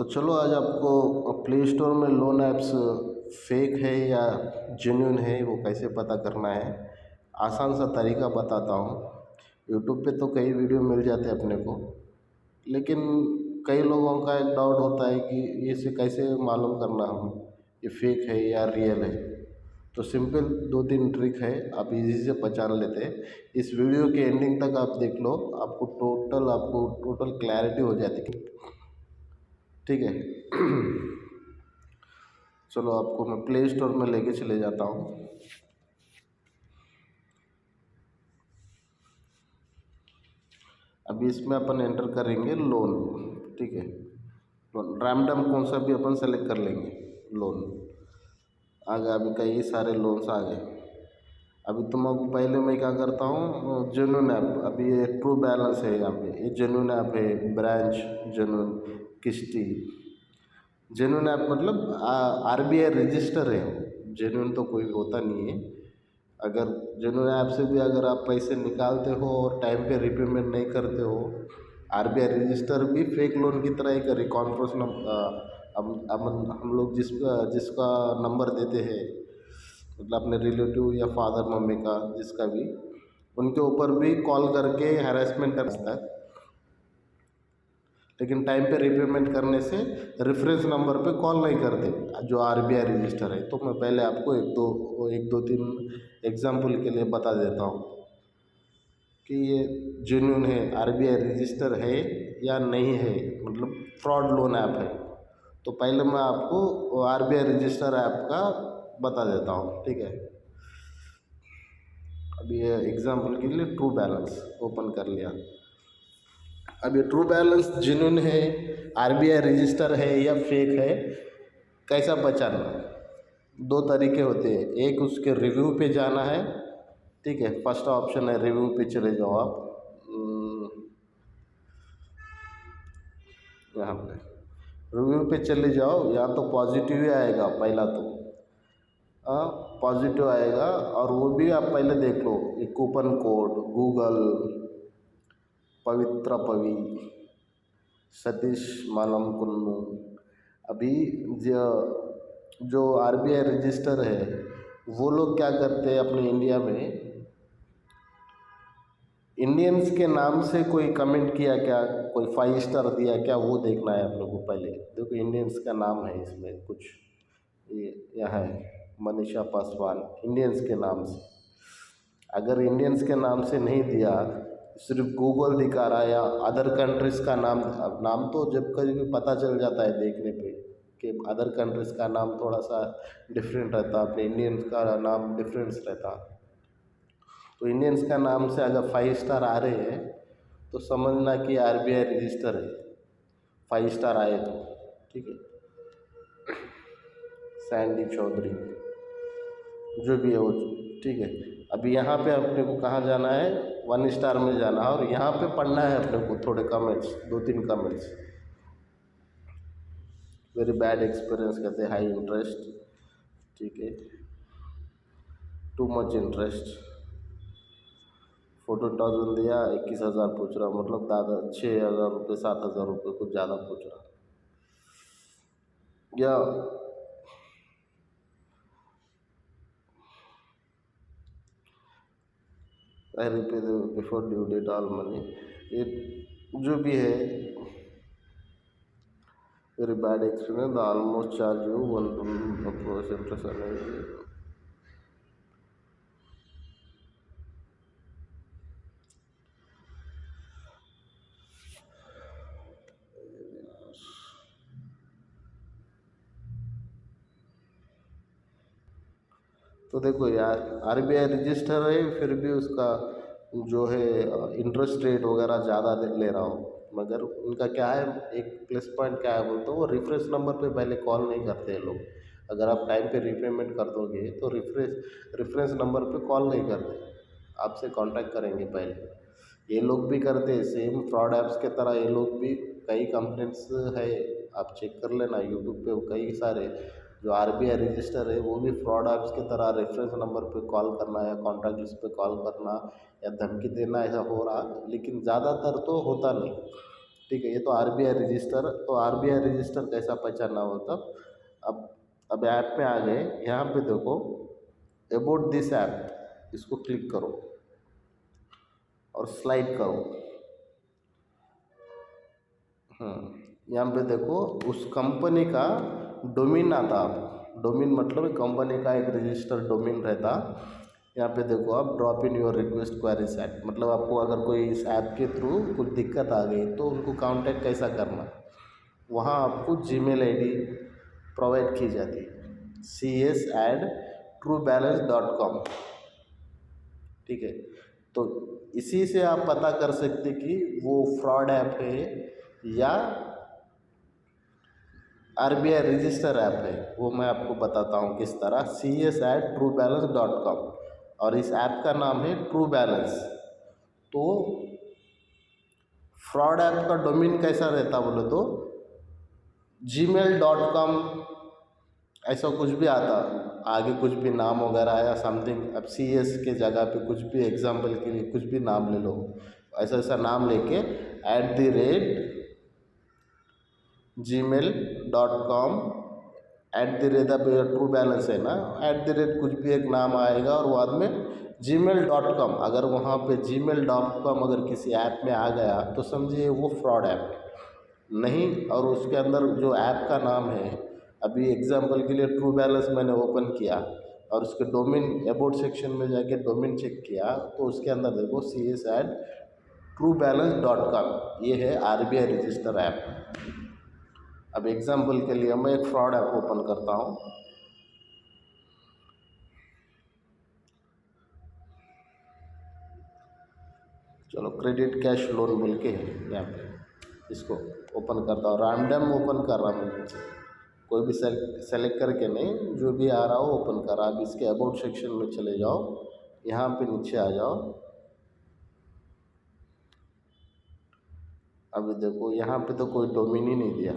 तो चलो आज आपको प्ले स्टोर में लोन ऐप्स फेक है या जेन्युइन है वो कैसे पता करना है आसान सा तरीका बताता हूँ। यूट्यूब पे तो कई वीडियो मिल जाते हैं अपने को, लेकिन कई लोगों का एक डाउट होता है कि ये से कैसे मालूम करना हम ये फेक है या रियल है। तो सिंपल दो तीन ट्रिक है, आप इजी से पहचान लेते हैं। इस वीडियो के एंडिंग तक आप देख लो, आपको टोटल क्लैरिटी हो जाती है। ठीक है। चलो आपको मैं प्ले स्टोर में लेके चले जाता हूँ। अभी इसमें अपन एंटर करेंगे लोन। ठीक है, लोन रैंडम कौन सा भी अपन सेलेक्ट कर लेंगे। लोन आ गया, अभी कई सारे लोन्स आ गए। अभी तुमको पहले मैं क्या करता हूँ, जेन्युइन ऐप, अभी ये ट्रू बैलेंस है, यहाँ पे ये जेन्युइन ऐप है, ब्रांच जेन्युइन, किस्ती। जेन्युइन ऐप मतलब आरबीआई रजिस्टर है, जेन्युइन तो कोई होता नहीं है। अगर जेन्युइन ऐप से भी अगर आप पैसे निकालते हो और टाइम पे रिपेमेंट नहीं करते हो, आरबीआई रजिस्टर भी फेक लोन की तरह ही करी। कॉन्फ्रेंस हम लोग जिसका नंबर देते हैं, मतलब अपने रिलेटिव या फादर मम्मी का, जिसका भी, उनके ऊपर भी कॉल करके हैरेसमेंट कर सकता है। लेकिन टाइम पे रिपेमेंट करने से रेफरेंस नंबर पे कॉल नहीं करते जो आरबीआई रजिस्टर है। तो मैं पहले आपको एक दो तीन एग्जाम्पल के लिए बता देता हूँ कि ये जेन्युइन है, आरबीआई रजिस्टर है या नहीं है, मतलब फ्रॉड लोन ऐप है। तो पहले मैं आपको आरबीआई रजिस्टर ऐप का बता देता हूँ। ठीक है, अभी ये एग्जाम्पल के लिए ट्रू बैलेंस ओपन कर लिया। अब ये ट्रू बैलेंस जेन्युइन है, आरबीआई रजिस्टर है या फेक है, कैसा पहचानना? दो तरीके होते हैं। एक उसके रिव्यू पे जाना है। ठीक है, फर्स्ट ऑप्शन है रिव्यू पे चले जाओ आप। यहाँ पे रिव्यू पे चले जाओ, यहाँ तो पॉजिटिव ही आएगा पहला। तो पॉजिटिव आएगा, और वो भी आप पहले देख लो, ये कूपन कोड, गूगल, पवित्र पवी, सतीश मालम कुन्नू। अभी जो आरबीआई रजिस्टर है, वो लोग क्या करते हैं अपने इंडिया में, इंडियंस के नाम से कोई कमेंट किया क्या, कोई 5 स्टार दिया क्या, वो देखना है आप लोगों को। पहले देखो इंडियंस का नाम है इसमें कुछ, ये यहाँ है मनीषा पासवान, इंडियंस के नाम से। अगर इंडियंस के नाम से नहीं दिया, सिर्फ गूगल दिखा रहा है या अदर कंट्रीज़ का नाम, नाम तो जब कभी भी पता चल जाता है देखने पे कि अदर कंट्रीज़ का नाम थोड़ा सा डिफरेंट रहता, अपने इंडियंस का नाम डिफरेंस रहता। तो इंडियंस का नाम से अगर 5 स्टार आ रहे हैं तो समझना कि आरबीआई रजिस्टर है। 5 स्टार आए तो ठीक है। सैंडी चौधरी, जो भी है वो, ठीक है। अभी यहाँ पे अपने को कहाँ जाना है, 1 स्टार में जाना है, और यहाँ पे पढ़ना है अपने को थोड़े कमेंट्स, दो तीन कमेंट्स। वेरी बैड एक्सपीरियंस कहते हैं, हाई इंटरेस्ट, ठीक है, टू मच इंटरेस्ट, 14,000 दिया, 21,000 पूछ रहा, मतलब दादा 6,000 रुपये 7,000 रुपये कुछ ज़्यादा पूछ रहा। या I repay before due date all money, ये जो भी है। Very bad experience, almost charge you 1%। तो देखो यार, आरबीआई रजिस्टर है, फिर भी उसका जो है इंटरेस्ट रेट वगैरह ज़्यादा ले रहा हूँ। मगर उनका क्या है, एक प्लस पॉइंट क्या है बोलते, वो रेफरेंस नंबर पे पहले कॉल नहीं करते हैं लोग। अगर आप टाइम पे रीपेमेंट कर दोगे तो रेफरेंस नंबर पे कॉल नहीं करते, आपसे कांटेक्ट करेंगे पहले। ये लोग भी करते हैं सेम फ्रॉड ऐप्स के तरह, ये लोग भी कई कंप्लेंट्स है, आप चेक कर लेना यूट्यूब पे कई सारे। जो आरबीआई रजिस्टर है वो भी फ्रॉड ऐप्स की तरह रेफरेंस नंबर पे कॉल करना या कॉन्टैक्ट लिस्ट पे कॉल करना या धमकी देना, ऐसा हो रहा, लेकिन ज़्यादातर तो होता नहीं। ठीक है। ये तो RBI रजिस्टर, तो RBI रजिस्टर कैसा पहचानना होता। अब ऐप में आ गए, यहाँ पे देखो अबाउट दिस ऐप, इसको क्लिक करो और स्लाइड करो। यहाँ पे देखो उस कंपनी का डोमेन आता। आप डोमेन मतलब कंपनी का एक रजिस्टर्ड डोमेन रहता। यहाँ पे देखो आप drop in your request query set, मतलब आपको अगर कोई इस ऐप के थ्रू कुछ दिक्कत आ गई तो उनको कांटेक्ट कैसा करना, वहाँ आपको जीमेल आईडी प्रोवाइड की जाती है cs@truebalance.com। ठीक है, तो इसी से आप पता कर सकते कि वो फ्रॉड ऐप है या RBI रजिस्टर ऐप है। वो मैं आपको बताता हूँ किस तरह। cs@truebalance.com, और इस ऐप का नाम है ट्रू बैलेंस। तो फ्रॉड ऐप का डोमेन कैसा रहता बोले तो gmail.com ऐसा कुछ भी आता, आगे कुछ भी नाम वगैरह आया समथिंग। अब CS के जगह पे कुछ भी एग्जाम्पल के लिए कुछ भी नाम ले लो, ऐसा ऐसा नाम लेके @gmail.com ट्रू बैलेंस है ना, कुछ भी एक नाम आएगा और बाद में gmail.com। अगर वहाँ पे gmail.com अगर किसी ऐप में आ गया तो समझिए वो फ्रॉड ऐप है नहीं। और उसके अंदर जो ऐप का नाम है, अभी एग्जांपल के लिए ट्रू बैलेंस मैंने ओपन किया और उसके डोमेन अबाउट सेक्शन में जाके डोमेन चेक किया तो उसके अंदर देखो cs@truebalance.com, ये है RBI रजिस्टर ऐप। अब एग्जांपल के लिए मैं एक फ्रॉड ऐप ओपन करता हूँ। चलो क्रेडिट कैश लोन बोल के यहाँ पे इसको ओपन करता हूँ। रैंडम ओपन कर रहा हूँ, कोई भी सेलेक्ट करके नहीं, जो भी आ रहा हो ओपन कर रहा। अब इसके अबाउट सेक्शन में चले जाओ, यहाँ पे नीचे आ जाओ। अभी देखो यहाँ पे तो कोई डोमेन ही नहीं दिया।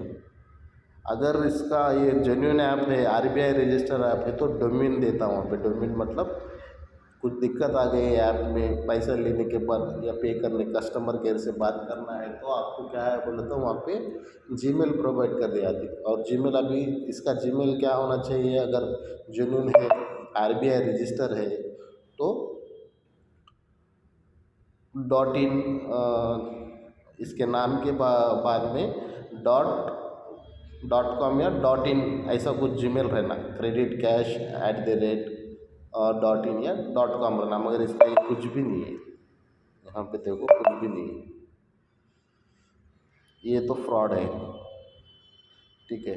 अगर इसका ये जेन्युइन ऐप है, RBI रजिस्टर ऐप है तो डोमेन देता हूँ। वहाँ पे डोमेन मतलब कुछ दिक्कत आ गई ऐप में पैसा लेने के बाद या पे करने, कस्टमर केयर से बात करना है तो आपको क्या है बोले तो वहाँ पे जीमेल प्रोवाइड कर दी जाती है। और जीमेल, अभी इसका जीमेल क्या होना चाहिए, अगर जेन्युइन है RBI रजिस्टर है तो .in इसके नाम के बाद में .com या .in ऐसा कुछ जीमेल रहना, क्रेडिट कैश @.in या .com रहना। मगर इसका ये कुछ भी नहीं है, यहाँ पे देखो कुछ भी नहीं है, ये तो फ्रॉड है। ठीक है,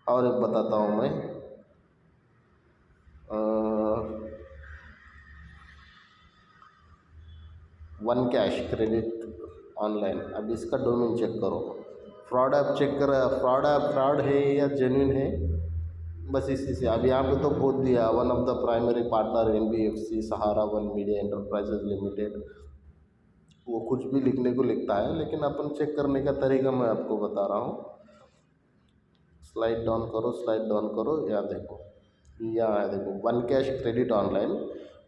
और एक बताता हूँ मैं, वन कैश क्रेडिट ऑनलाइन। अब इसका डोमेन चेक करो, फ्रॉड ऐप चेक कर, फ्रॉड है या जेन्युइन है, बस इसी से। अब यहाँ पे तो बहुत दिया, one of the primary partner NBFC Sahara one media enterprises limited, वो कुछ भी लिखने को लिखता है, लेकिन अपन चेक करने का तरीका मैं आपको बता रहा हूँ। स्लाइड डाउन करो, स्लाइड डाउन करो, यहाँ देखो, यहाँ देखो वन कैश क्रेडिट ऑनलाइन,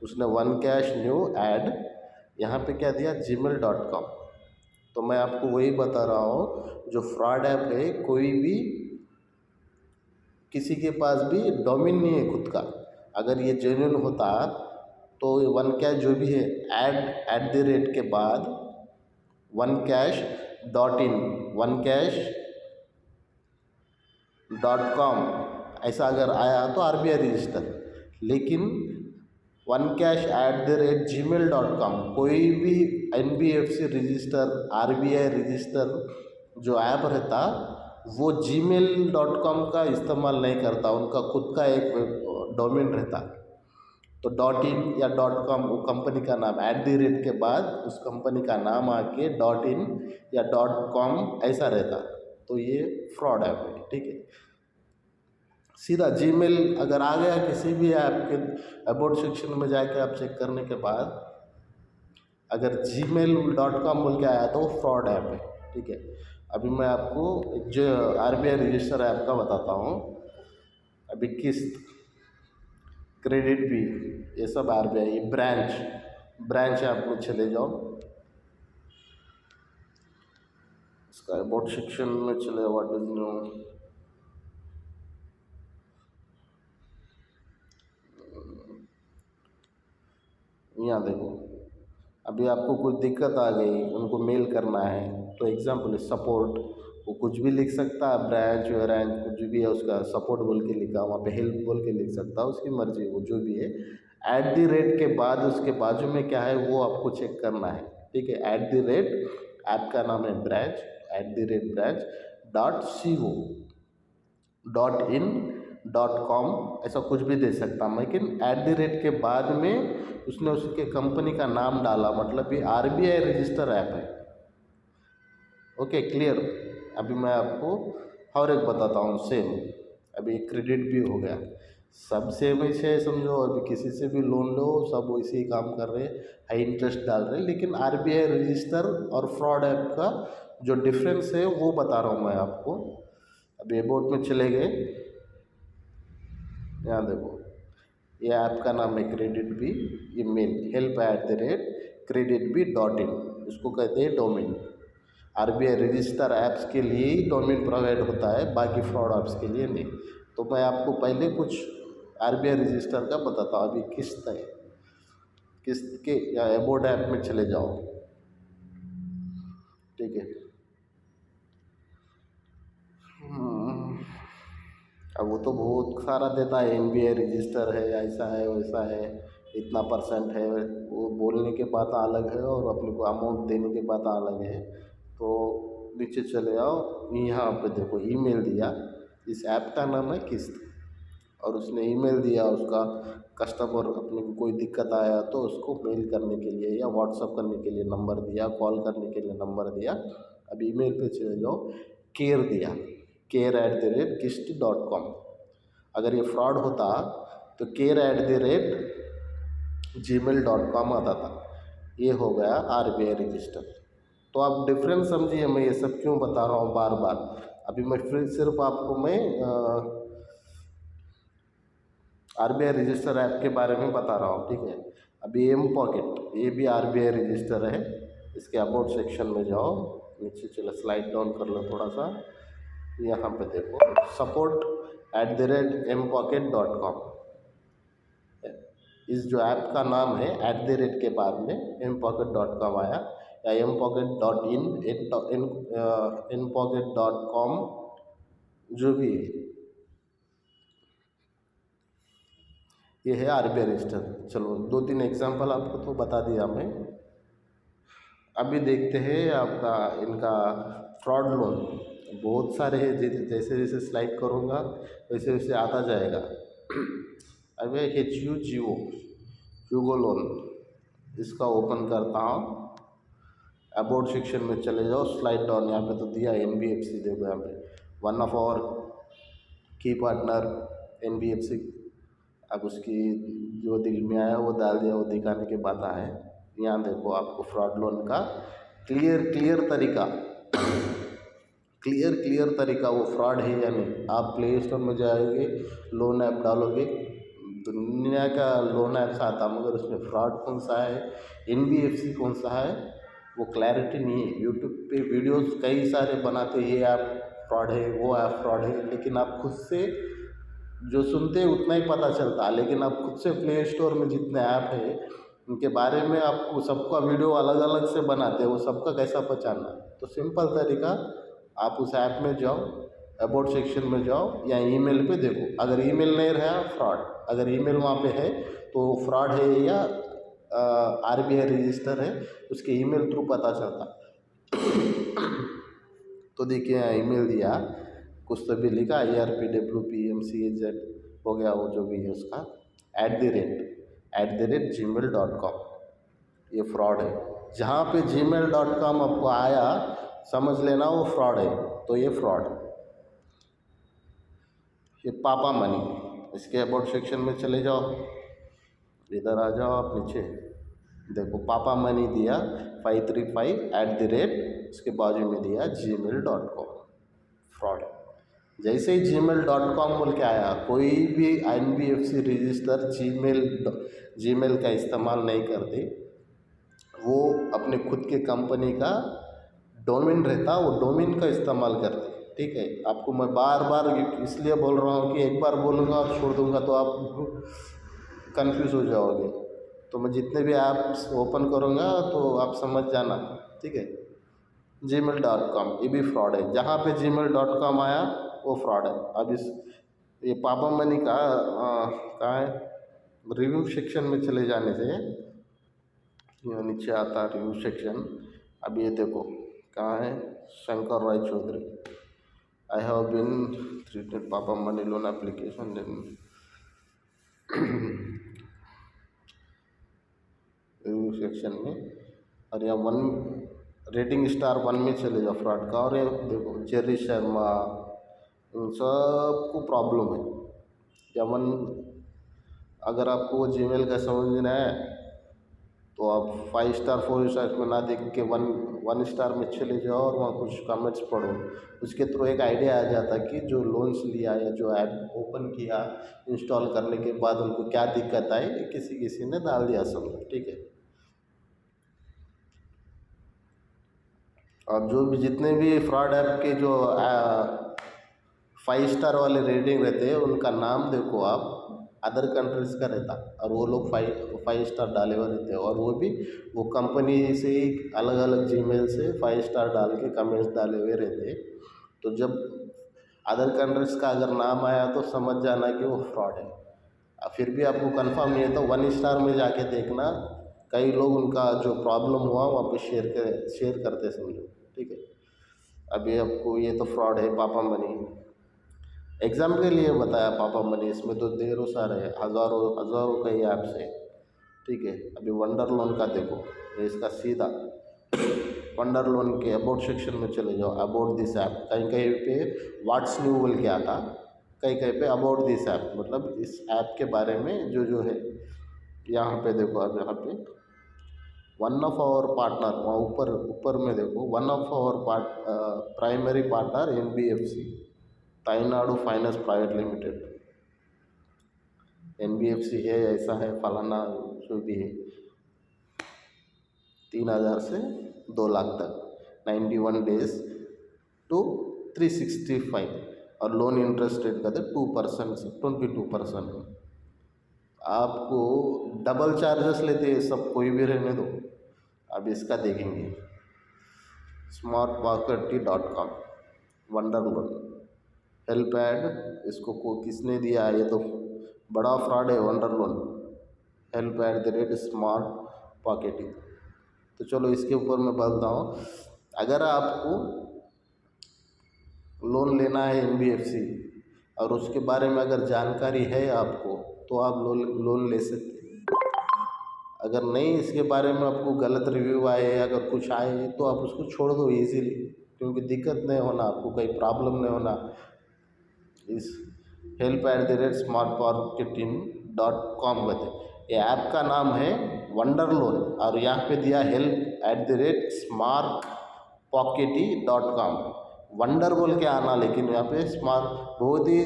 उसने वन कैश न्यू ऐड यहाँ पे क्या दिया gmail.com। तो मैं आपको वही बता रहा हूँ, जो फ्रॉड ऐप है कोई भी किसी के पास भी डोमेन नहीं है खुद का। अगर ये जेन्युइन होता तो वन कैश जो भी है @@ के बाद onecash.in ऐसा अगर आया तो RBI रजिस्टर। लेकिन onecash@gmail.com कोई भी NBFC रजिस्टर, RBI रजिस्टर जो ऐप रहता वो gmail.com का इस्तेमाल नहीं करता, उनका खुद का एक डोमेन रहता। तो .in या .com वो कंपनी का नाम, @ के बाद उस कंपनी का नाम आके .in या .com ऐसा रहता। तो ये फ्रॉड ऐप है। ठीक है, सीधा जीमेल अगर आ गया किसी भी ऐप के अबाउट सेक्शन में जाके आप चेक करने के बाद अगर gmail.com बोल के आया तो वो फ्रॉड ऐप है। ठीक है, अभी मैं आपको जो RBI रजिस्टर ऐप का बताता हूँ। अभी किस्त, क्रेडिट भी, ये सब RBI। ब्रांच ऐप में चले जाओ, इसका अबाउट सेक्शन में चले, व्हाट इज न्यू। यहाँ देखो, अभी आपको कुछ दिक्कत आ गई, उनको मेल करना है, तो एग्जाम्पल सपोर्ट, वो कुछ भी लिख सकता है, ब्रांच रैंक कुछ भी है उसका, सपोर्ट बोल के लिखा, वहाँ पे हेल्प बोल के लिख सकता है, उसकी मर्जी, वो जो भी है। एट द रेट के बाद उसके बाजू में क्या है वो आपको चेक करना है, ठीक है। एट द रेट, ऐप का नाम है branch, at the rate branch .co .in .com, ऐसा कुछ भी दे सकता हूँ, लेकिन एट द रेट के बाद में उसने उसके कंपनी का नाम डाला, मतलब ये RBI रजिस्टर ऐप है। Okay, clear. अभी मैं आपको और एक बताता हूँ, सेम, अभी क्रेडिट भी हो गया, सब सेम ही है समझो। अभी किसी से भी लोन लो, सब वैसे ही काम कर रहे हैं, हाई इंटरेस्ट डाल रहे हैं, लेकिन RBI रजिस्टर और फ्रॉड ऐप का जो डिफरेंस है वो बता रहा हूँ मैं आपको। अभी अबाउट में चले गए, यहाँ देखो, ये ऐप का नाम है क्रेडिट बी, ये मेल help@creditbee.in, इसको कहते हैं डोमेन। RBI रजिस्टर ऐप्स के लिए ही डोमेन प्रोवाइड होता है, बाकी फ्रॉड ऐप्स के लिए नहीं। तो मैं आपको पहले कुछ RBI रजिस्टर का बताता हूँ। अभी किस्त है, किस्त के या अबाउट ऐप में चले जाओ, ठीक है। अब वो तो बहुत सारा देता है, NBI रजिस्टर है, ऐसा है वैसा है, इतना परसेंट है, वो बोलने के बात अलग है और अपने को अमाउंट देने के बात अलग है। तो नीचे चले आओ, यहाँ पे देखो ईमेल दिया, इस ऐप का नाम है किस्त, और उसने ईमेल दिया, उसका कस्टमर अपने को कोई दिक्कत आया तो उसको मेल करने के लिए या व्हाट्सअप करने के लिए नंबर दिया, कॉल करने के लिए नंबर दिया। अब ईमेल पे चले जाओ, केयर दिया, care@kist.com। अगर ये फ्रॉड होता तो care@gmail.com आता था, ये हो गया RBI रजिस्टर। तो आप डिफरेंस समझिए, मैं ये सब क्यों बता रहा हूँ बार बार। अभी मैं फिर सिर्फ आपको मैं RBI रजिस्टर ऐप के बारे में बता रहा हूँ, ठीक है। अभी एम पॉकेट, ये भी RBI रजिस्टर है, इसके अबाउट सेक्शन में जाओ, नीचे चलो, स्लाइड डाउन कर लो थोड़ा सा, यहाँ पे देखो support@mpocket.com, इस जो ऐप का नाम है @ के बाद में mpocket.com आया, या mpocket.in, mpocket.com, जो भी है, ये है RBI रजिस्टर। चलो 2-3 एग्जांपल आपको तो बता दिया मैं। अभी देखते हैं आपका इनका फ्रॉड लोन, बहुत सारे हैं, जैसे जैसे स्लाइड करूँगा वैसे वैसे आता जाएगा। अभी ह्यूगो लोन, इसका ओपन करता हूँ, अबाउट सेक्शन में चले जाओ, स्लाइड डाउन, यहाँ पे तो दिया NBFC, देखो यहाँ पे वन ऑफ आवर की पार्टनर NBFC। अब उसकी जो दिल में आया वो डाल दिया, वो दिखाने के बाद है। यहाँ देखो आपको फ्रॉड लोन का क्लियर तरीका, क्लियर तरीका, वो फ्रॉड है या नहीं। आप प्ले स्टोर में जाओगे, लोन ऐप डालोगे, दुनिया का लोन ऐप्स आता, मगर उसमें फ्रॉड कौन सा है, NBFC कौन सा है, वो क्लैरिटी नहीं है। यूट्यूब पे वीडियोस कई सारे बनाते, ये ऐप फ्रॉड है, वो ऐप फ्रॉड है, लेकिन आप खुद से जो सुनते हैं उतना ही पता चलता है, लेकिन आप खुद से प्ले स्टोर में जितने ऐप है उनके बारे में आपको सबका वीडियो अलग अलग से बनाते हैं, वो सबका कैसा पहचानना। तो सिंपल तरीका, आप उस ऐप में जाओ, अबाउट सेक्शन में जाओ, या ईमेल पे देखो, अगर ईमेल नहीं रहा फ्रॉड, अगर ईमेल वहाँ पे है तो फ्रॉड है या RBI रजिस्टर है, उसके ईमेल थ्रू पता चलता। तो देखिए यहाँ ईमेल दिया, कुछ तो भी लिखा ERPWPMCAZ हो गया, वो जो भी है उसका @gmail.com, ये फ्रॉड है। जहाँ पे gmail.com आपको आया समझ लेना वो फ्रॉड है, तो ये फ्रॉड। ये पापा मनी, इसके अबाउट सेक्शन में चले जाओ, इधर आ जाओ आप नीचे, देखो पापा मनी दिया 535 इसके बाजू में दिया gmail.com, फ्रॉड। जैसे ही gmail.com बोल के आया, कोई भी NBFC रजिस्टर जीमेल का इस्तेमाल नहीं करते, वो अपने खुद के कंपनी का डोमेन रहता वो डोमेन का इस्तेमाल करते, ठीक है। आपको मैं बार बार इसलिए बोल रहा हूँ कि एक बार बोलूँगा और छोड़ दूँगा तो आप कंफ्यूज हो जाओगे। तो मैं जितने भी ऐप्स ओपन करूँगा तो आप समझ जाना, ठीक है। gmail.com ये भी फ्रॉड है, जहाँ पे gmail.com आया वो फ्रॉड है। अब इस ये पापा मनी का कहाँ है, रिव्यू सेक्शन में चले जाने से ये नीचे आता है रिव्यू सेक्शन। अब ये देखो कहाँ है, Shankar Rai Chaudhary, I have been treated papa money loan application review section में। और यहाँ 1 रेटिंग स्टार 1 में चले जाओ फ्रॉड का। और ये देखो जेरी शर्मा, इन सबको प्रॉब्लम है। या 1, अगर आपको वो जीमेल का समझना है तो आप 5 स्टार 4 स्टार में ना देख के 1 स्टार में चले जाओ और वहाँ कुछ कमेंट्स पढ़ो। उसके थ्रू एक आइडिया आ जाता कि जो लोन्स लिया या जो ऐप ओपन किया इंस्टॉल करने के बाद उनको क्या दिक्कत आई, किसी किसी ने डाल दिया सब, ठीक है। और जो भी जितने भी फ्रॉड ऐप के जो 5 स्टार वाले रेटिंग रहते हैं उनका नाम देखो आप, अदर कंट्रीज़ का रहता और वो लोग 5 स्टार डाले हुए रहते हैं। और वो भी वो कंपनी से ही अलग अलग जीमेल से 5 स्टार डाल के कमेंट्स डाले हुए रहते। तो जब अदर कंट्रीज़ का अगर नाम आया तो समझ जाना कि वो फ्रॉड है। फिर भी आपको कंफर्म नहीं है तो 1 स्टार में जाके देखना, कई लोग उनका जो प्रॉब्लम हुआ वहाँ पे शेयर करते समझो, ठीक है। अभी आपको ये तो फ्रॉड है पापा मनी, एग्ज़ाम के लिए बताया पापा मनी, इसमें तो ढेरों सारे हैं, हज़ारों हज़ारों कई ऐप्स है, ठीक है। अभी वंडर लोन का देखो, ये इसका सीधा वंडर लोन के अबाउट सेक्शन में चले जाओ, अबाउट दिस ऐप, कहीं कहीं पे व्हाट्स न्यू बोल के आता, कहीं कहीं पे अबाउट दिस ऐप, मतलब इस ऐप के बारे में जो जो है। यहाँ पे देखो, अब यहाँ पे वन ऑफ आवर पार्टनर, वहाँ ऊपर ऊपर में देखो, one of our primary partner NBFC Tamil Nadu finance private limited, NBFC है, ऐसा है फलाना जो भी है। 3,000 से 2 लाख तक 91 डेज टू 365। और लोन इंटरेस्ट रेट का 2% से 22%। आपको डबल चार्जेस लेते हैं सब, कोई भी रहने दो। अब इसका देखेंगे smartmarketing.com, wonder loan help add, इसको किसने दिया है, ये तो बड़ा फ्रॉड है वंडर लोन, help@smart पॉकेटिंग। तो चलो इसके ऊपर मैं बोलता हूँ, अगर आपको लोन लेना है NBFC और उसके बारे में अगर जानकारी है आपको तो आप लोन ले सकते हैं। अगर नहीं, इसके बारे में आपको गलत रिव्यू आए, अगर कुछ आए तो आप उसको छोड़ दो इजीली, क्योंकि दिक्कत नहीं होना, आपको कोई प्रॉब्लम नहीं होना। इस help@smartmarketing.com कहते, ये ऐप का नाम है वंडर लोन और यहाँ पे दिया help@smartmarketing.com। वंडर बोल के आना, लेकिन यहाँ पे स्मार्ट बहुत ही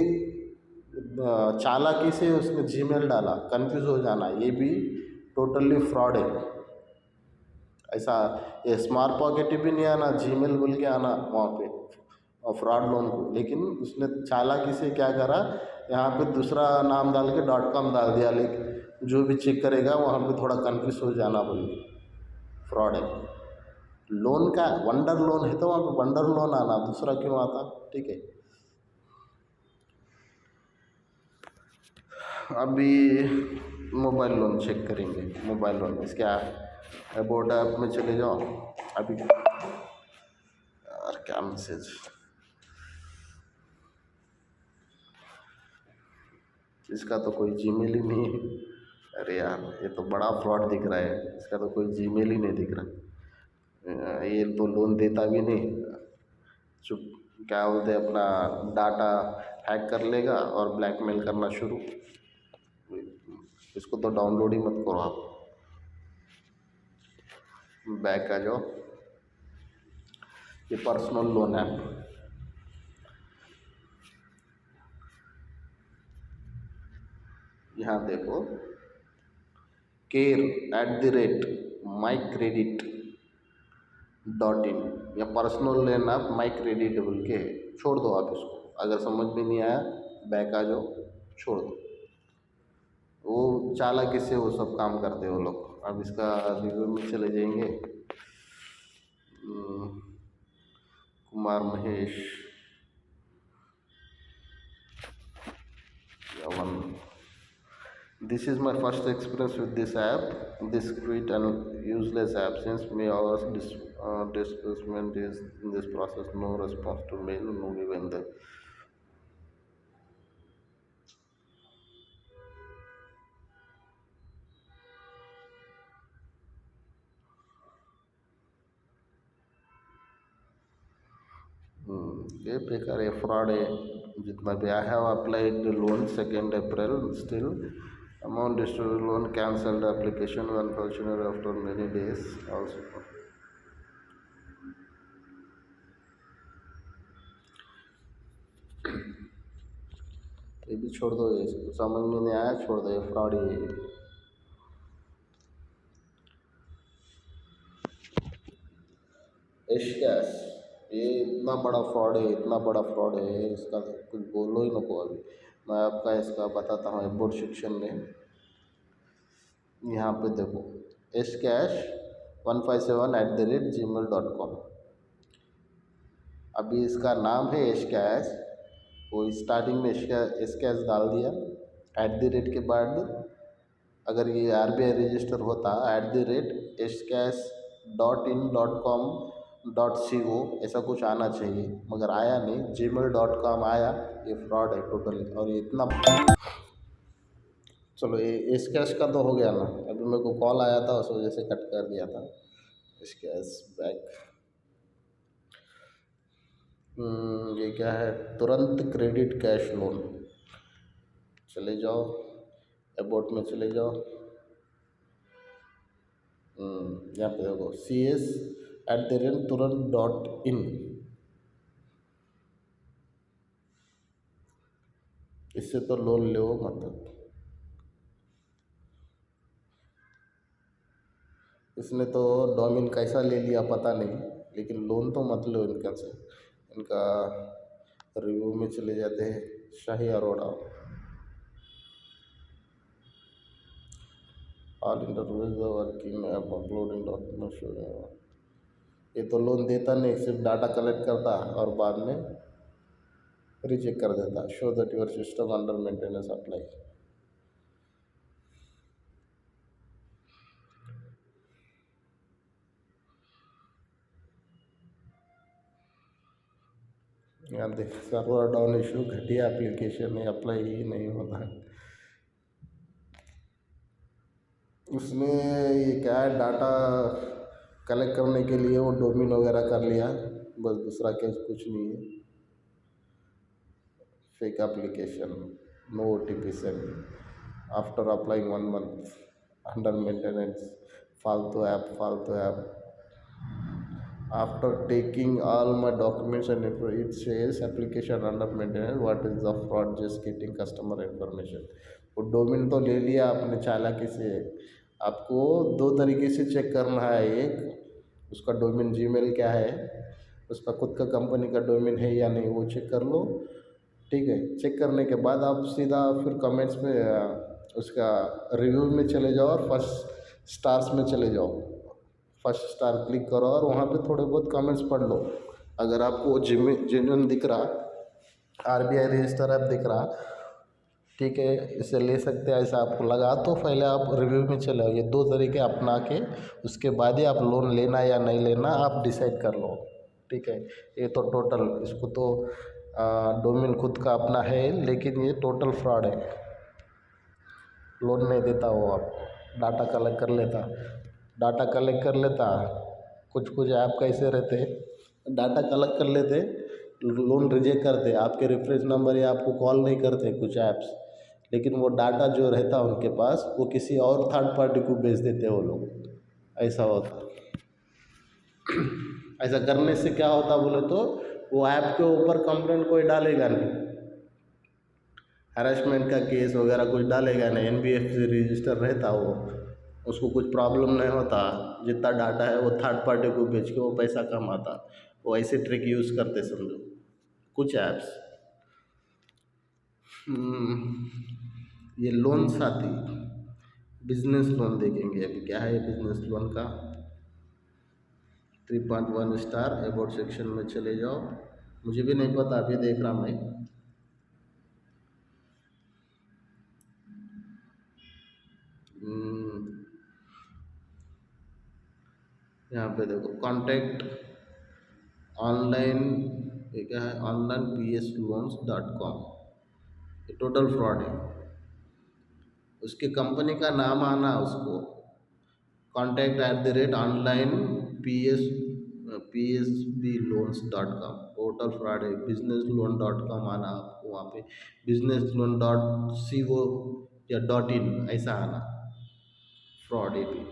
चालाकी से उसने जीमेल डाला, कंफ्यूज हो जाना, ये भी टोटली फ्रॉड है। ऐसा ये स्मार्ट पॉकेट भी नहीं आना, जीमेल बोल के आना वहाँ पे और फ्रॉड लोन को। लेकिन उसने चालाकी से क्या करा, यहाँ पे दूसरा नाम डाल के .com डाल दिया, लेकिन जो भी चेक करेगा वहाँ पे थोड़ा कंफ्यूज हो जाना, बोल फ्रॉड है। लोन का वंडर लोन है तो वहाँ पे वंडर लोन आना, दूसरा क्यों आता, ठीक है। अभी मोबाइल लोन चेक करेंगे, मोबाइल लोन इसके अबाउट ऐप में चले जाओ। अभी यार क्या मैसेज, इसका तो कोई जीमेल ही नहीं है। अरे यार ये तो बड़ा फ्रॉड दिख रहा है, इसका तो कोई जीमेल ही नहीं दिख रहा। ये तो लोन देता भी नहीं, चुप क्या बोलते अपना डाटा हैक कर लेगा और ब्लैकमेल करना शुरू। इसको तो डाउनलोड ही मत करो आप। बैक आ जाओ, ये पर्सनल लोन ऐप, यहाँ देखो care@mycredit .in या पर्सनल लेन आप माई क्रेडिट बोल के छोड़ दो आप इसको। अगर समझ में नहीं आया बैक आ जाओ, छोड़ दो। वो चालाकी से वो सब काम करते हैं वो लोग। अब इसका रिव्यू में चले जाएंगे। Kumar Mahesh Yavan. This is my first experience with this app, this great and useless app. Since May hours disbursement is in this process, no response to mail, no even the ये बेकार है, फ्रॉड है। जितना भी I have applied the loan 2 April, still amount distributed loan cancelled application unfortunately after many days also। ये भी छोड़ दो, ये समझ में नहीं आया छोड़ दो, ये फ्रॉड है। एशकैश ये इतना बड़ा फ्रॉड है, इतना बड़ा फ्रॉड है, इसका कुछ बोलो ही नको। अभी मैं आपका इसका बताता हूँ बोर्ड सेक्शन में। यहाँ पे देखो ashcash157@gmail.com। अभी इसका नाम है एशकैश, वो स्टार्टिंग में एशकैश डाल दिया। @ के बाद अगर ये RBI रजिस्टर होता @ashcash.in.com.co ऐसा कुछ आना चाहिए, मगर आया नहीं। gmail.com आया। ये फ्रॉड है टोटली। और ये इतना, चलो ये एशकैश का तो हो गया ना। अभी मेरे को कॉल आया था, उस वजह से कट कर दिया था। एशकैश बैक। ये क्या है, तुरंत क्रेडिट कैश लोन। चले जाओ अबाउट में, चले जाओ। यहाँ पे देखो CS@तुरंत.in। इससे तो लोन लो मतलब। इसने तो डोमेन कैसा ले लिया पता नहीं, लेकिन लोन तो मत लो इनका से। इनका रिव्यू में चले जाते हैं। Shahi Arora, all interviews working app uploading document show. ये तो लोन देता नहीं, सिर्फ डाटा कलेक्ट करता और बाद में रिजेक्ट कर देता। Show that your system under maintenance apply. यहाँ देख सर्वर डाउन इशू, घटिया एप्लीकेशन है, अप्लाई ही नहीं होता है। उसने ये क्या है, डाटा कलेक्ट करने के लिए वो डोमेन वगैरह कर लिया, बस दूसरा केस कुछ नहीं है। Fake application, no OTP send after applying 1 month, under maintenance, फालतू app. After taking all my documents and it says application under maintenance, what is the fraud, just getting customer information। वो domain तो ले लिया आपने चालाकी से। आपको 2 तरीके से चेक करना है। एक, उसका डोमेन जीमेल क्या है, उसका खुद का कंपनी का डोमेन है या नहीं, वो चेक कर लो। ठीक है, चेक करने के बाद आप सीधा फिर कमेंट्स में उसका रिव्यू में चले जाओ और फर्स्ट स्टार्स में चले जाओ। फर्स्ट स्टार क्लिक करो और वहाँ पे थोड़े बहुत कमेंट्स पढ़ लो। अगर आपको जेन्युइन दिख रहा, RBI रजिस्टर ऐप दिख रहा, ठीक है, इसे ले सकते हैं ऐसा आपको लगा, तो पहले आप रिव्यू में चले आओ। ये 2 तरीके अपना के उसके बाद ही आप लोन लेना या नहीं लेना आप डिसाइड कर लो। ठीक है, ये तो टोटल, इसको तो डोमेन खुद का अपना है, लेकिन ये टोटल फ्रॉड है। लोन नहीं देता वो, आपको डाटा कलेक्ट कर लेता। कुछ ऐप कैसे रहते, डाटा कलेक्ट कर लेते, लोन रिजेक्ट करते, आपके रेफरेंस नंबर या आपको कॉल नहीं करते कुछ ऐप्स, लेकिन वो डाटा जो रहता उनके पास वो किसी और थर्ड पार्टी को बेच देते वो लोग। ऐसा होता। ऐसा करने से क्या होता बोले तो, वो ऐप के ऊपर कंप्लेंट कोई डालेगा नहीं, हैरेसमेंट का केस वगैरह कुछ डालेगा नहीं। NBFC रजिस्टर रहता वो, उसको कुछ प्रॉब्लम नहीं होता, जितना डाटा है वो थर्ड पार्टी को बेच के वो पैसा कमाता। वो ऐसे ट्रिक यूज़ करते समझो कुछ ऐप्स। ये लोन्स आती, बिजनेस लोन देखेंगे अभी क्या है बिजनेस लोन का। 3.1 स्टार अबाउट सेक्शन में चले जाओ, मुझे भी नहीं पता अभी देख रहा मैं। यहाँ पे देखो कॉन्टैक्ट ऑनलाइन, ये क्या है ऑनलाइन psloans.com, ये टोटल फ्रॉड है। उसकी कंपनी का नाम आना उसको contact@online psbloans.com, टोटल फ्रॉड है। बिजनेस लोन डॉट कॉम आना आपको, वहाँ पे बिजनेस लोन डॉट सी ओ या डॉट इन ऐसा आना, फ्रॉड है भी।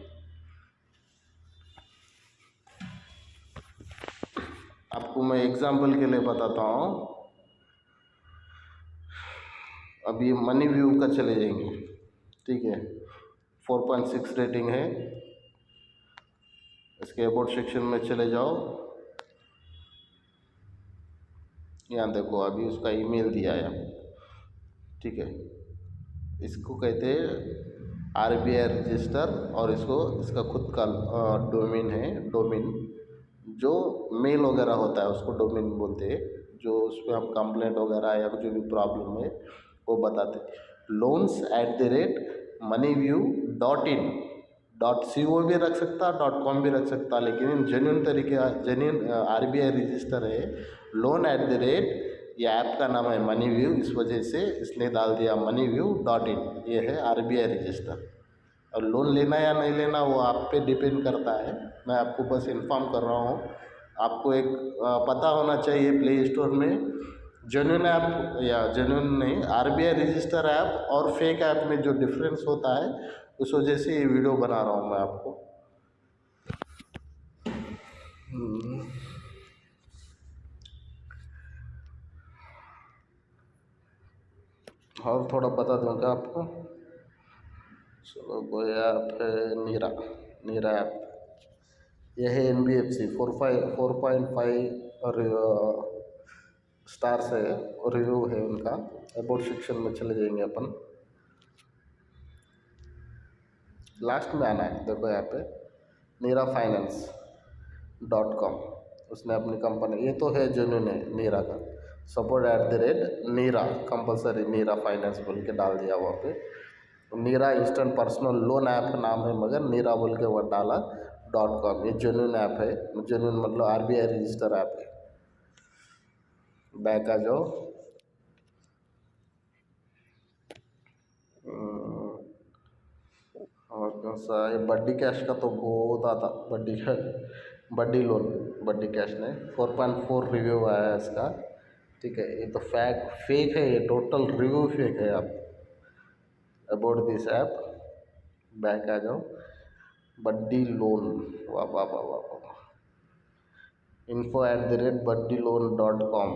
आपको मैं एग्जांपल के लिए बताता हूँ। अभी मनी व्यू का चले जाएंगे, ठीक है, 4.6 रेटिंग है। इसके अबाउट सेक्शन में चले जाओ, यहाँ देखो अभी उसका ईमेल दिया है, ठीक है। इसको कहते हैं RBI रजिस्टर, और इसका खुद का डोमेन है। डोमेन जो मेल वगैरह होता है उसको डोमेन बोलते हैं, जो उसमें हम कंप्लेंट वगैरह या जो भी प्रॉब्लम है वो बताते। loans@moneyview.in, .co भी रख सकता, .com भी रख सकता, लेकिन जेन्युइन तरीके जेन्युइन RBI रजिस्टर है। ये ऐप का नाम है मनी व्यू, इस वजह से इसने डाल दिया moneyview.in, ये है RBI रजिस्टर। और लोन लेना या नहीं लेना वो आप पे डिपेंड करता है, मैं आपको बस इन्फॉर्म कर रहा हूँ। आपको एक पता होना चाहिए प्ले स्टोर में जेन्युइन ऐप या जेन्युइन नहीं, RBI रजिस्टर ऐप और फेक ऐप में जो डिफरेंस होता है, उस वजह से ये वीडियो बना रहा हूँ मैं आपको। और थोड़ा बता दूँगा आपको। चलो कोई ऐप है नीरा, नीरा ऐप, यह है NBFC 4.5 और स्टार से रिव्यू है उनका। अबाउट सेक्शन में चले जाएंगे अपन, लास्ट में आना है, देखो यहाँ पे neerafinance.com, उसने अपनी कंपनी, ये तो है जेन्युइन है नीरा का, support@नीरा कंपलसरी नीरा फाइनेंस बोल के डाल दिया वहाँ पे। नीरा इंस्टेंट पर्सनल लोन ऐप नाम है, मगर नीरा बोल के वो डाला .com, ये जेन्युइन ऐप है। जेन्युइन मतलब RBI रजिस्टर ऐप है। बैक आ जाओ, और कौन सा ये बड्डी कैश का तो बहुत आता, बड्डी कैश, बड्डी लोन, बड्डी कैश ने 4.4 रिव्यू आया है इसका, ठीक है। ये तो फेक है, ये टोटल रिव्यू फेक है। आप अबाउट दिस ऐप बैक आ जाओ, बड्डी लोन, वाह वाह वाह वाह वाह, info@buddyloan.com,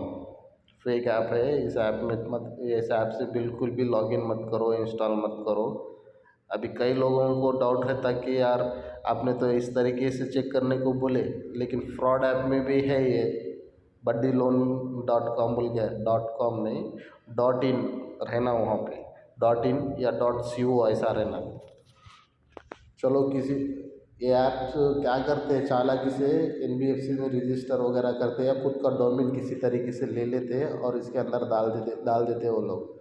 फेक ऐप है। इस ऐप में मत, इस ऐप से बिल्कुल भी लॉगिन मत करो, इंस्टॉल मत करो। अभी कई लोगों को डाउट रहता कि यार आपने तो इस तरीके से चेक करने को बोले, लेकिन फ्रॉड ऐप में भी है ये buddyloan.com बोल के, .com नहीं, .in रहना वहाँ पे, .in या .co ऐसा रहना। चलो किसी, ये ऐप क्या करते हैं चालाकी से, NBFC में रजिस्टर वगैरह करते हैं या खुद का डोमेन किसी तरीके से ले लेते हैं और इसके अंदर डाल देते हैं वो लोग।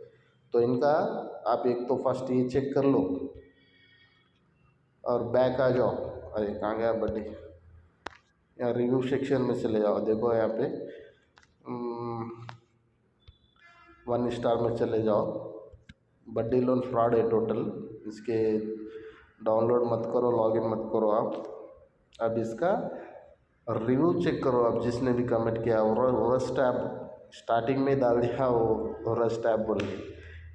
तो इनका आप एक तो फर्स्ट ये चेक कर लो, और बैक आ जाओ। अरे कहाँ गया बड्डी, यहाँ रिव्यू सेक्शन में चले जाओ, देखो यहाँ पे 1 स्टार में चले जाओ। बड्डी लोन फ्रॉड है टोटल, इसके डाउनलोड मत करो, लॉगिन मत करो आप। अब इसका रिव्यू चेक करो, अब जिसने भी कमेंट किया वर्स्ट ऐप स्टार्टिंग में डाल दिया, वो वर्स्ट ऐप बोल के।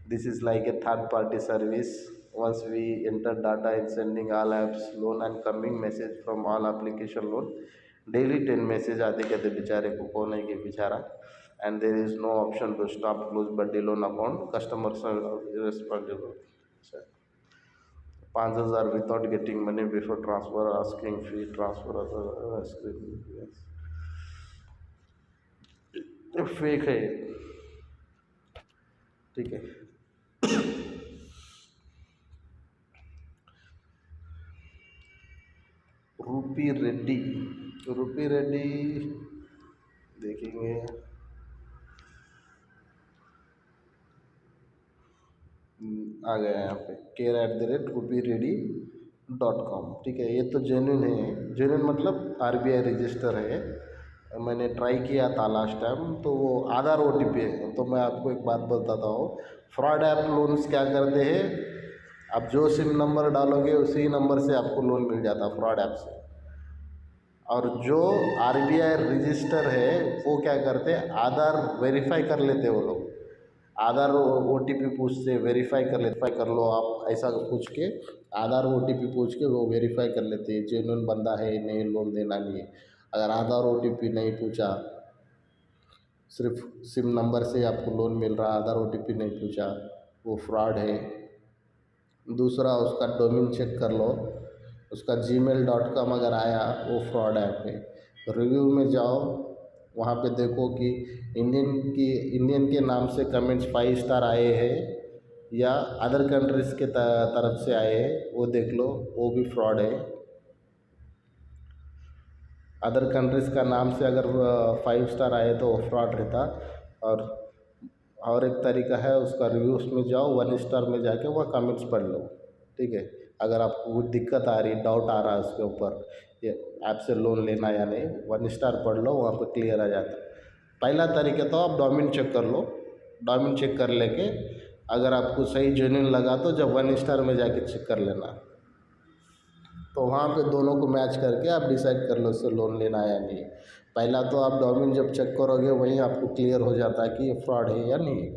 This is like a third party service, once we enter data in sending all apps loan and coming message from all application loan, daily 10 message आते कहते बेचारे को कौन है कि बेचारा, and there is no option to stop close buddy loan account, customer responsible। 5,000 without getting money before transfer, asking fee transfer, fake है ये, ठीक है। रूपी रेड्डी, रूपी रेड्डी देखेंगे, आ गया यहाँ पे care@rupeeready.com, ठीक है। ये तो जेन्युइन है, जेन्युइन मतलब RBI रजिस्टर है। मैंने ट्राई किया था लास्ट टाइम, तो वो आधार OTP है। तो मैं आपको एक बात बताता हूँ, फ्रॉड ऐप लोन्स क्या करते हैं, आप जो सिम नंबर डालोगे उसी नंबर से आपको लोन मिल जाता है फ्रॉड ऐप से। और जो RBI रजिस्टर है वो क्या करते हैं, आधार वेरीफाई कर लेते हैं वो लोग, आधार OTP पूछते, वेरीफाई कर लो आप, ऐसा पूछ के आधार OTP पूछ के वो वेरीफाई कर लेते हैं जेन्युइन बंदा है नहीं, लोन देना नहीं है। अगर आधार OTP नहीं पूछा, सिर्फ सिम नंबर से आपको लोन मिल रहा, आधार OTP नहीं पूछा, वो फ्रॉड है। दूसरा, उसका डोमेन चेक कर लो, उसका gmail.com अगर आया वो फ्रॉड ऐप है। रिव्यू में जाओ, वहाँ पे देखो कि इंडियन के नाम से कमेंट्स 5 स्टार आए हैं या अदर कंट्रीज़ के तरफ से आए हैं, वो देख लो, वो भी फ्रॉड है। अदर कंट्रीज़ का नाम से अगर 5 स्टार आए तो वो फ्रॉड रहता। और एक तरीका है, उसका रिव्यूज़ में जाओ, 1 स्टार में जाके वहाँ कमेंट्स पढ़ लो, ठीक है। अगर आपको कुछ दिक्कत आ रही, डाउट आ रहा है उसके ऊपर, ये ऐप से लोन लेना या नहीं, 1 स्टार पढ़ लो, वहाँ पे क्लियर आ जाता है। पहला तरीका तो आप डोमेन चेक कर लो, डोमेन चेक कर लेके अगर आपको सही जेन्युइन लगा तो जब 1 स्टार में जाके चेक कर लेना, तो वहाँ पे दोनों को मैच करके आप डिसाइड कर लो उससे लोन लेना है या नहीं। पहला तो आप डोमेन जब चेक करोगे वहीं आपको क्लियर हो जाता है कि ये फ्रॉड है या नहीं।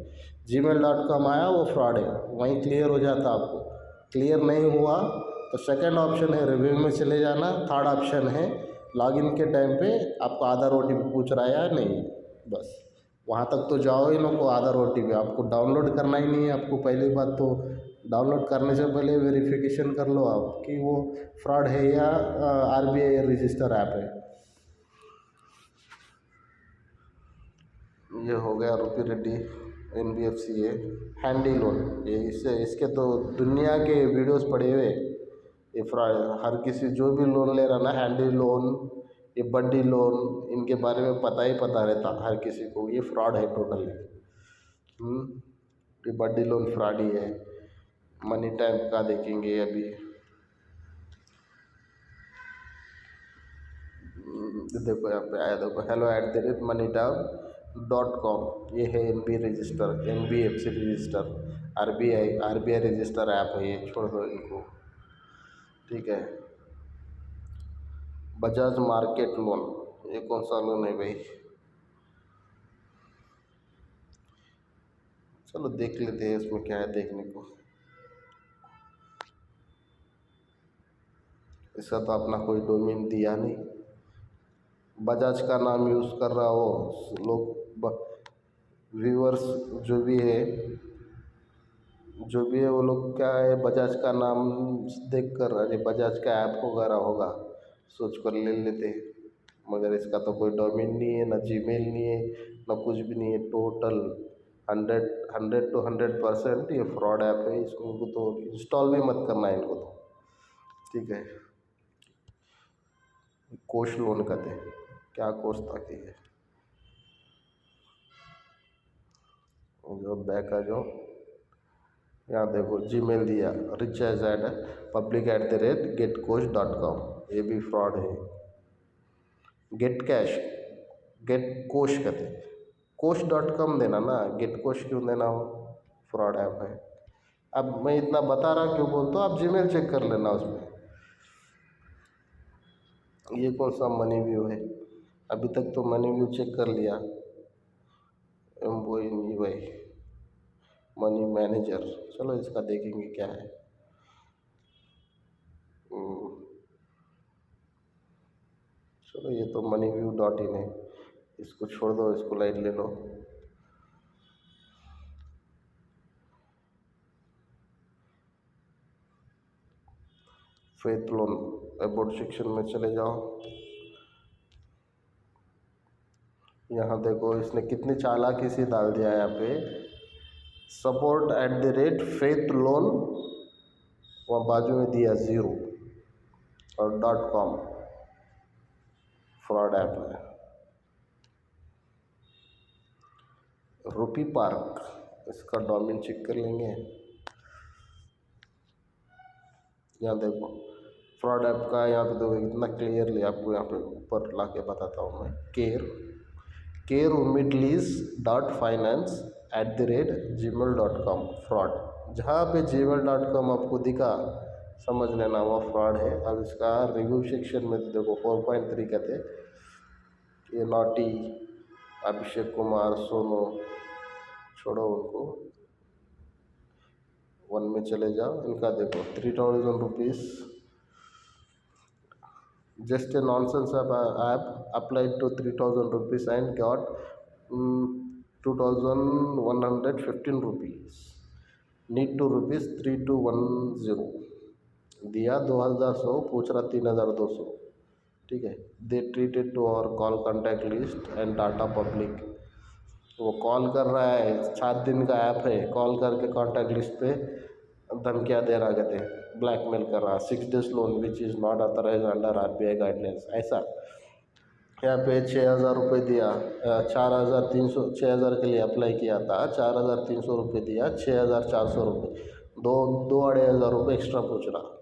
gmail.com आया वो फ्रॉड है, वहीं क्लियर हो जाता आपको। क्लियर नहीं हुआ तो सेकंड ऑप्शन है रिव्यू में चले जाना, थर्ड ऑप्शन है लॉगिन के टाइम पे आपको आधार OTP पूछ रहा है या नहीं, बस वहाँ तक तो जाओ ही ना को आधार OTP आपको डाउनलोड करना ही नहीं है। आपको पहली बात तो डाउनलोड करने से पहले वेरिफिकेशन कर लो आप कि वो फ्रॉड है या RBI रजिस्टर ऐप है। ये हो गया रूपी रेड्डी, NBFC है, हैंडी लोन, ये इसके तो दुनिया के वीडियोस पड़े हुए। ये फ्रॉड, हर किसी जो भी लोन ले रहा ना, हैंडी लोन, ये बड्डी लोन, इनके बारे में पता रहता हर किसी को, ये फ्रॉड है टोटली। ये बड्डी लोन फ्रॉड ही है। मनी टाइप का देखेंगे अभी, देखो यहाँ पे आया, देखो hello@moneytab.com, ये है NB register, NBFC register, RBI register app है ये, छोड़ दो इनको, ठीक है। बजाज मार्केट लोन, ये कौन सा लोन है भाई, चलो देख लेते हैं इसमें क्या है देखने को। इसका तो अपना कोई डोमेन दिया नहीं, बजाज का नाम यूज़ कर रहा हो लोग, व्यूअर्स जो भी है वो लोग क्या है, बजाज का नाम देख कर अरे बजाज का ऐप वगैरह होगा सोच कर ले लेते हैं, मगर इसका तो कोई डोमेन नहीं है, ना जीमेल नहीं है, ना कुछ भी नहीं है। टोटल 100 to 100% ये फ्रॉड ऐप है। इसको तो इंस्टॉल भी मत करना है इनको तो, ठीक है। कोश लोन कहते हैं, क्या कोर्स था कि है, जो बैक आ जाओ, यहाँ देखो जीमेल दिया richaz@public@getcoach.com, ये भी फ्रॉड है। गेट कैश, गेट कोश कहते हैं, कोश.com देना ना, गेट कोश क्यों देना हो, फ्रॉड ऐप है। अब मैं इतना बता रहा क्यों बोलता हूँ, आप जीमेल चेक कर लेना उसमें। ये कौन सा मनी व्यू है, अभी तक तो मनी व्यू चेक कर लिया, वही मनी मैनेजर, चलो इसका देखेंगे क्या है। चलो ये तो moneyview.in है, इसको छोड़ दो, इसको लाइट ले लो। फेथ लोन अबाउट सेक्शन में चले जाओ। यहाँ देखो इसने कितनी चालाकी से डाल दिया है यहाँ पे, support@फेथ लोन, वहाँ बाजू में दिया 0 और .com, फ्रॉड ऐप है। रुपी पार्क, इसका डोमेन चेक कर लेंगे। यहाँ देखो फ्रॉड ऐप का, यहाँ पे देखो इतना क्लियरली आपको यहाँ पे ऊपर ला के बताता हूँ मैं। careumidlease.finance@gmail.com fraud. जहाँ पे gmail.com आपको दिखा समझ लेना वो फ्रॉड है। अब इसका रिव्यू सेक्शन में देखो 4.3 कहते, ये नॉटी, अभिषेक कुमार, सोनू, छोड़ो उनको, 1 में चले जाओ। इनका देखो 3000 rupees, just a nonsense app applied to 3000 rupees and got 2115 rupees, need to rupees 3210, दिया 2100, पूछ रहा 3200, ठीक है। दे treated to our call contact list and data public, वो कॉल कर रहा है, 7 दिन का ऐप है, कॉल करके कॉन्टैक्ट लिस्ट पे धमकियाँ दे रहा, कहते हैं ब्लैकमेल कर रहा, 6 days loan which is not authorise under RBI guidelines, ऐसा। यहाँ पे 6000 रुपये दिया, 4300, 6000 के लिए अप्लाई किया था, 4300 रुपये दिया, 6400 रुपये, 2-2.5 रुपये एक्स्ट्रा पूछ रहा।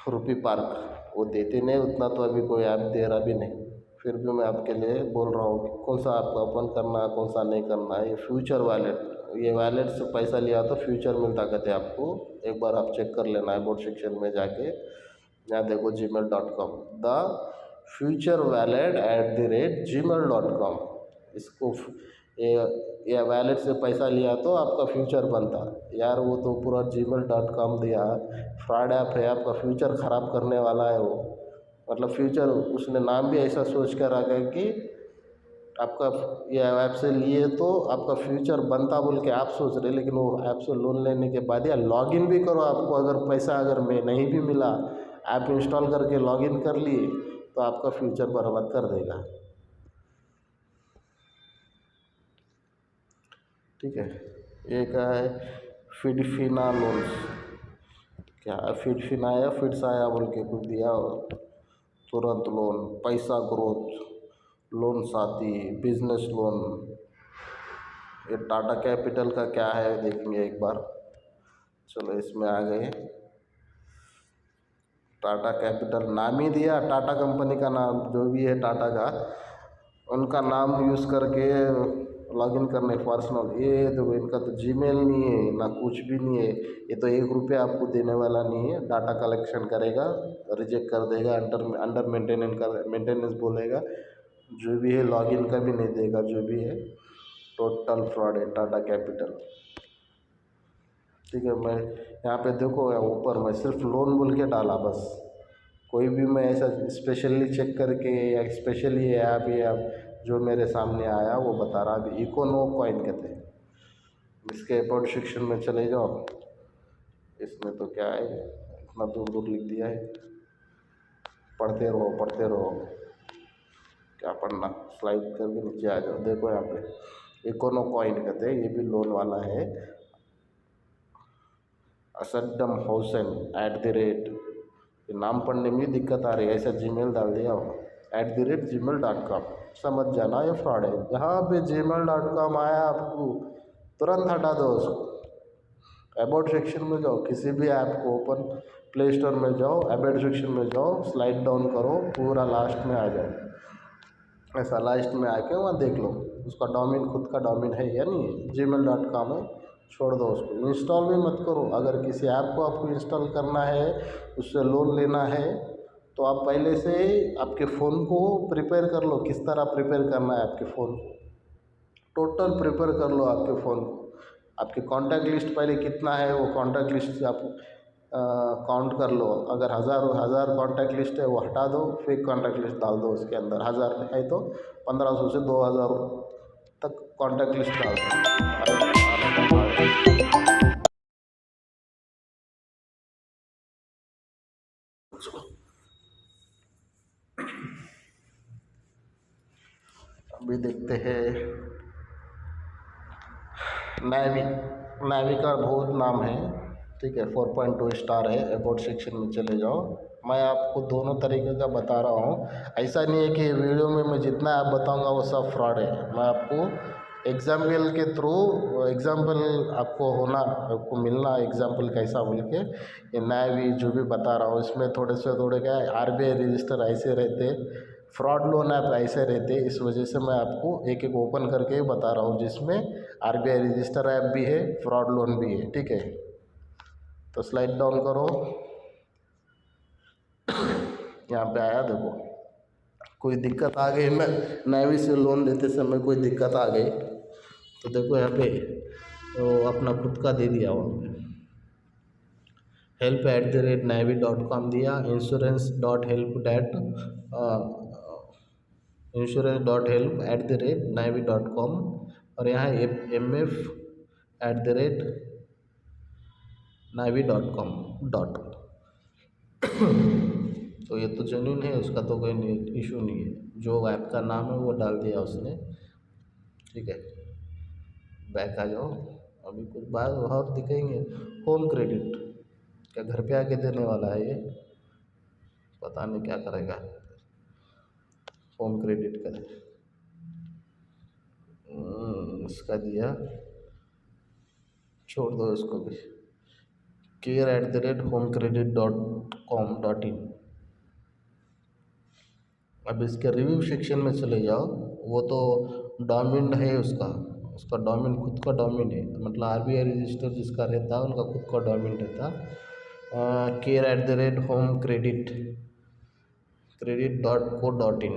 रुपी पार्क वो देते नहीं उतना, तो अभी कोई ऐप दे रहा भी नहीं, फिर भी मैं आपके लिए बोल रहा हूँ कि कौन सा ऐप ओपन करना है, कौन सा नहीं करना है। ये फ्यूचर वैलेट, ये वैलेट से पैसा लिया तो फ्यूचर मिलता कहते हैं आपको, एक बार आप चेक कर लेना है बोर्ड सेक्शन में जाके। यहाँ देखो gmail.com, द फ्यूचर वैलेट@gmail.com, इसको ये वैलेट से पैसा लिया तो आपका फ्यूचर बनता यार, वो तो पूरा gmail.com दिया, फ्रॉड ऐप है, आपका फ्यूचर ख़राब करने वाला है वो, मतलब फ्यूचर उसने नाम भी ऐसा सोच कर रखा है कि आपका ये ऐप से लिए तो आपका फ्यूचर बनता बोल के आप सोच रहे, लेकिन वो ऐप से लोन लेने के बाद या लॉगिन भी करो, आपको अगर पैसा अगर में नहीं भी मिला, ऐप इंस्टॉल करके लॉगिन कर लिए तो आपका फ्यूचर बर्बाद कर देगा, ठीक है। एक है फिडफिना लोन्स, क्या फिडफिना आया फिड्स आया बोल के कुछ दिया, तुरंत लोन, पैसा ग्रोथ लोन, साथी बिजनेस लोन। ये टाटा कैपिटल का क्या है देखेंगे एक बार, चलो इसमें आ गए। टाटा कैपिटल नाम ही दिया, टाटा कंपनी का नाम जो भी है टाटा का, उनका नाम यूज़ करके लॉगिन करने पर्सनल। ये देखो इनका तो जीमेल नहीं है ना, कुछ भी नहीं है, ये तो 1 रुपया आपको देने वाला नहीं है, डाटा कलेक्शन करेगा, रिजेक्ट कर देगा, अंडर मेंटेनेंस बोलेगा, जो भी है लॉगिन का भी नहीं देगा, जो भी है टोटल फ्रॉड है टाटा कैपिटल, ठीक है। मैं यहाँ पे देखो ऊपर मैं सिर्फ लोन बोल के डाला बस, कोई भी मैं ऐसा स्पेशली चेक करके या स्पेशली ऐप या जो मेरे सामने आया वो बता रहा। अभी इकोनो कॉइन कहते हैं, इसके अबाउट सेक्शन में चले जाओ, इसमें तो क्या है इतना दूर दूर लिख दिया है, पढ़ते रहो, क्या पढ़ना, स्लाइड करके नीचे आ जाओ। देखो यहाँ पे इकोनो कॉइन कहते हैं, ये भी लोन वाला है। असड्डम हौसन @ ये नाम पढ़ने में दिक्कत आ रही है, ऐसा जीमेल डाल दिया हो, @gmail.com, समझ जाना ये फ्रॉड है। जहाँ पे gmail.com आया आपको तुरंत हटा दो उसको, अबाउट सेक्शन में जाओ, किसी भी ऐप को ओपन प्ले स्टोर में जाओ, अबाउट सेक्शन में जाओ, स्लाइड डाउन करो, पूरा लास्ट में आ जाओ, ऐसा लास्ट में आके वहाँ देख लो उसका डोमेन खुद का डोमेन है या नहीं है, gmail.com है, छोड़ दो उसको, इंस्टॉल भी मत करो। अगर किसी ऐप को आपको इंस्टॉल करना है, उससे लोन लेना है, तो आप पहले से आपके फ़ोन को प्रिपेयर कर लो, किस तरह प्रिपेयर करना है आपके फ़ोन को, टोटल प्रिपेयर कर लो आपके फ़ोन को। आपके कॉन्टैक्ट लिस्ट पहले कितना है वो कॉन्टैक्ट लिस्ट से आप काउंट कर लो, अगर हज़ार कॉन्टैक्ट लिस्ट है वो हटा दो, फेक कॉन्टैक्ट लिस्ट डाल दो उसके अंदर, 1000 है तो 1500 से 2000 तक कॉन्टैक्ट लिस्ट डाल दो। अभी देखते हैं नावी। नावी का बहुत नाम है, ठीक है, 4.2 स्टार है। अबाउट सेक्शन में चले जाओ। मैं आपको दोनों तरीके का बता रहा हूँ। ऐसा नहीं है कि वीडियो में मैं जितना आप बताऊँगा वो सब फ्रॉड है। मैं आपको एग्जाम्पल के थ्रू, एग्जाम्पल आपको मिलना एग्जाम्पल कैसा बोल के, ये नावी जो भी बता रहा हूँ इसमें थोड़े क्या RBI रजिस्टर ऐसे रहते, फ्रॉड लोन ऐप ऐसे रहते। इस वजह से मैं आपको एक एक ओपन करके ही बता रहा हूँ, जिसमें RBI रजिस्टर ऐप भी है, फ्रॉड लोन भी है, ठीक है। तो स्लाइड डाउन करो। यहाँ पे आया, देखो कोई दिक्कत आ गई, नावी से लोन लेते समय कोई दिक्कत आ गई तो देखो यहाँ पे तो अपना खुद का दे दिया वहाँ पे, help@navi.com दिया, insurance.help@navi.com, और यहाँ mf@navi.com डॉट। तो ये तो जेन्युइन है, उसका तो कोई इशू नहीं है। जो ऐप का नाम है वो डाल दिया उसने, ठीक है। बैक आ जाओ। अभी कुछ बात और दिखेंगे। होम क्रेडिट क्या घर पे आके देने वाला है ये, पता नहीं क्या करेगा। होम क्रेडिट का इसका दिया, छोड़ दो इसको भी। care@homecredit.com.in। अब इसके रिव्यू सेक्शन में चले जाओ। वो तो डोमेन है उसका डोमेन खुद का डोमेन है, मतलब RBI रजिस्टर जिसका रहता है उनका खुद का डोमेन रहता। care@homecredit.co.in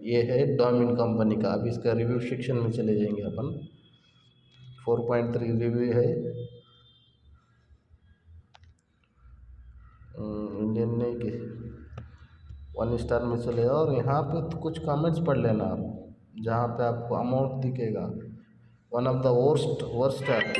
ये है डोमेन कंपनी का। अब इसका रिव्यू सेक्शन में चले जाएंगे अपन। 4.3 रिव्यू है। इंडियन नहीं कि 1 स्टार में चले जाओ, और यहाँ पे तो कुछ कमेंट्स पढ़ लेना आप, जहाँ पे आपको अमाउंट दिखेगा। One of the worst app.